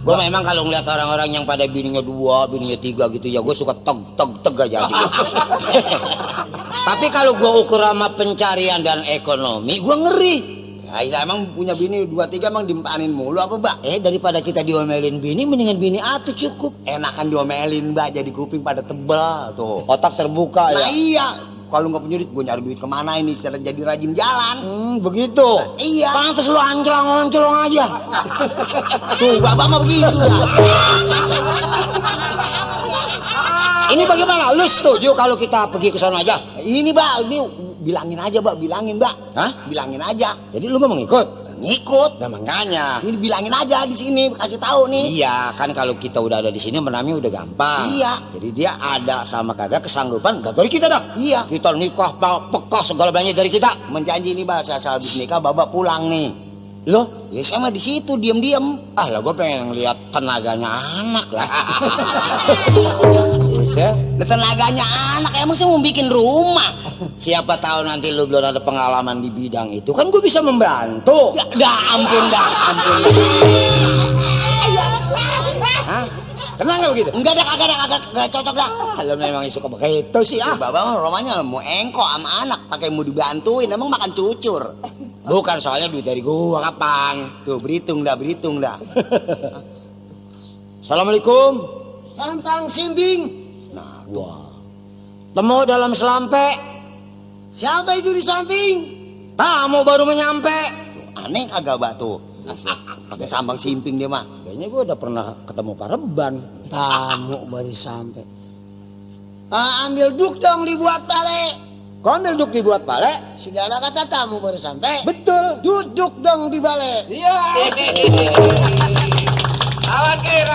Gue memang kalau ngeliat orang-orang yang pada bininya 2, bininya 3 gitu ya, gue suka teg aja gitu. Tapi kalau gue ukur sama pencarian dan ekonomi, gue ngeri. Ya emang punya bini 2, 3 emang dimpanin mulu apa, Mbak? Daripada kita diomelin bini, mendingan bini atuh cukup. Enakan diomelin, Mbak, jadi kuping pada tebel tuh. Otak terbuka ya. Nah iya, kalau nggak punya duit, gue nyari duit kemana ini? Cara jadi rajin jalan. Begitu. Nah, iya. Pantes lu ancelong aja. Tuh, Bapak mah begitu ya. Ini bagaimana? Lu setuju kalau kita pergi ke sana aja? Ini, Mbak, ini bilangin aja, Mbak, bilangin, Mbak. Hah? Bilangin aja. Jadi lu gak mau ngikut? Ngikut. Nah makanya. Ini bilangin aja di sini, kasih tahu nih. Iya, kan kalau kita udah ada di sini menamnya udah gampang. Iya. Jadi dia ada sama kagak kesanggupan dari kita dah. Iya. Kita nikah, pekah segala banyak dari kita. Menjanji nih, Mbak, saya habis nikah Bapak pulang nih. Loh? Ya saya mah di situ diem-diem. Ah lah, gue pengen ngeliat tenaganya anak lah. Tenaganya anak emang saya mau bikin rumah. Siapa tahu nanti lu belum ada pengalaman di bidang itu, kan gue bisa membantu. Ampun. Hah? Kenal nggak begitu? Enggak cocok dah. Lu memang suka begitu sih ah. Bapak mah rumahnya mau engkok sama anak, pakai mau dibantuin, emang makan cucur. Bukan, soalnya duit dari gua kapan? Tuh berhitung dah. Assalamualaikum. Santang simbing. Nah, wah. Temu dalam selampe. Siapa itu di samping? Tamu baru menyampe. Tuh, aneh kagak, Mbak, tuh. Pakai sambang simping dia mah. Kayaknya gua udah pernah ketemu Pak Reban. Tamu baru sampai. Ambil duk dong dibuat pale. Kau ambil duk dibuat pale? Sudah ada kata tamu baru sampai. Betul. Duduk dong di bale. Iya. Awan kir.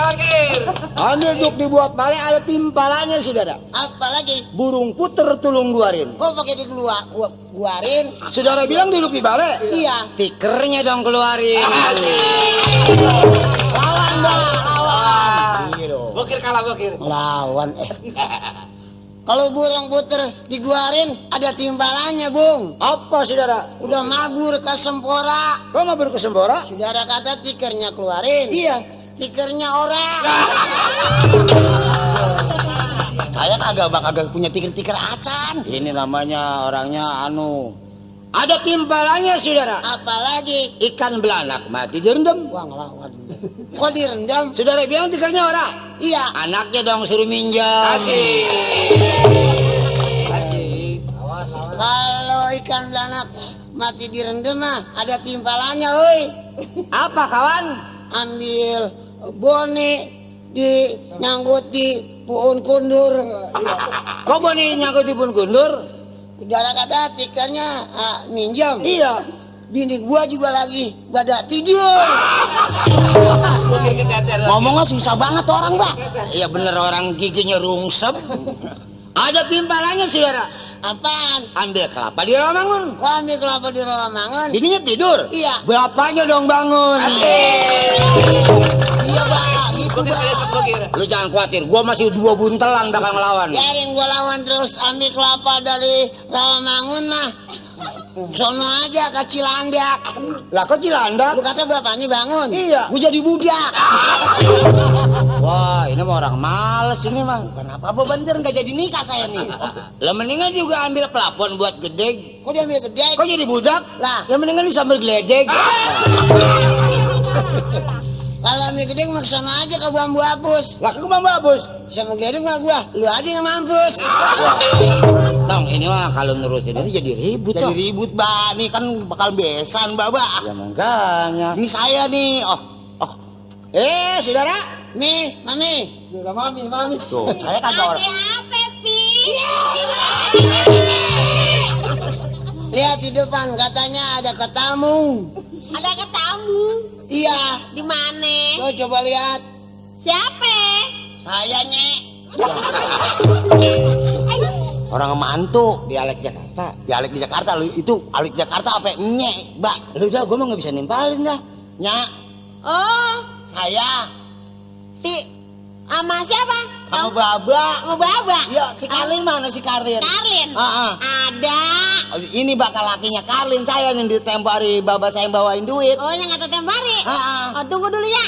Ambil duk dibuat pale, ada timpalannya saudara. Apa lagi? Burung puter tulung guarin. Kok pakai dikeluarin? Saudara bilang duduk di bale? Iya. Tikernya dong keluarin. Lawan, Mbak, lawan. Bokir kalah bokir. Lawan Kalau burung puter diguarin ada timbalannya, Bung. Apa saudara? Udah mabur ke Sempora. Kau mau ke Sempora? Saudara kata tikernya keluarin. Iya. Tikernya orang. Saya kagak punya tiker acan. Ini namanya orangnya ada timpalannya saudara. Apalagi ikan belanak mati direndam. Wah, ngelawan. Kok direndam? Saudara bilang tikernya orang. Iya. Anaknya dong suruh minjam. Asik. Kalau ikan belanak mati direndam mah ada timpalannya, woi. Apa kawan? Ambil bone nyangkut di puun kundur. Kok boni nyangkut di pun kundur? Saudara kata tikernya minjam. Iya. Bini gua juga lagi pada tidur. Ngomongnya susah banget orang, Pak. Iya bener, orang giginya rungsep. Ada timpalannya saudara. Apaan? Ambil kelapa di Rawamangun. Kok ambil kelapa di Rawamangun? Bininya tidur. Iya. Bapaknya dong bangun. Iya, Pak, gitu, Pak. Lu jangan khawatir, gua masih 2 buntelan bakal ngelawan. Biarin gua lawan terus. Ambil kelapa dari Rawamangun mah sono aja ke Cilandak. Lah kok Cilandak? Lu kata bapaknya bangun. Iya. Gua jadi budak. Wah, ini mah orang males ini mah. Kenapa bener nggak jadi nikah saya nih? Lah mendingan juga ambil pelapon buat gedeg. Kok dia ambil gede? Kok jadi budak? Lah. Lah mendingan bisa bergeledeg. Kalau ambil gede maksana aja ke bambu hapus. Lah ke bambu hapus. Sama geledek nggak gua, lu aja yang mampus. Tong, ini mah kalau nurutin ini jadi ribut. Jadi ribut, Mbak. Nih kan bakal besan, Mbak. Ya makanya. Ini saya nih. Oh. Saudara. Nih, Mami. Udah mami. Tuh, saya kagak orang. Apa, Pi? Lihat di depan katanya ada ketamu. Ada ketamu. Iya. Di mana? Tuh coba lihat. Siapa? Saya, Nyek. Orang mantu. Dialek Jakarta. Dialek di Jakarta. Itu dialek Jakarta apa? Nyek, Mbak. Lu udah, gua mah nggak bisa nimpalin dah. Nyak. Oh, Saya. sama siapa? Kamu Baba. Mau Baba? Iya, si Karlin mana si Karlin? Karlin? Ada. Ini bakal lakinya Karlin, saya yang ditempari Baba saya yang bawain duit. Oh, yang kata Tembari? Ah. Oh, tunggu dulu ya.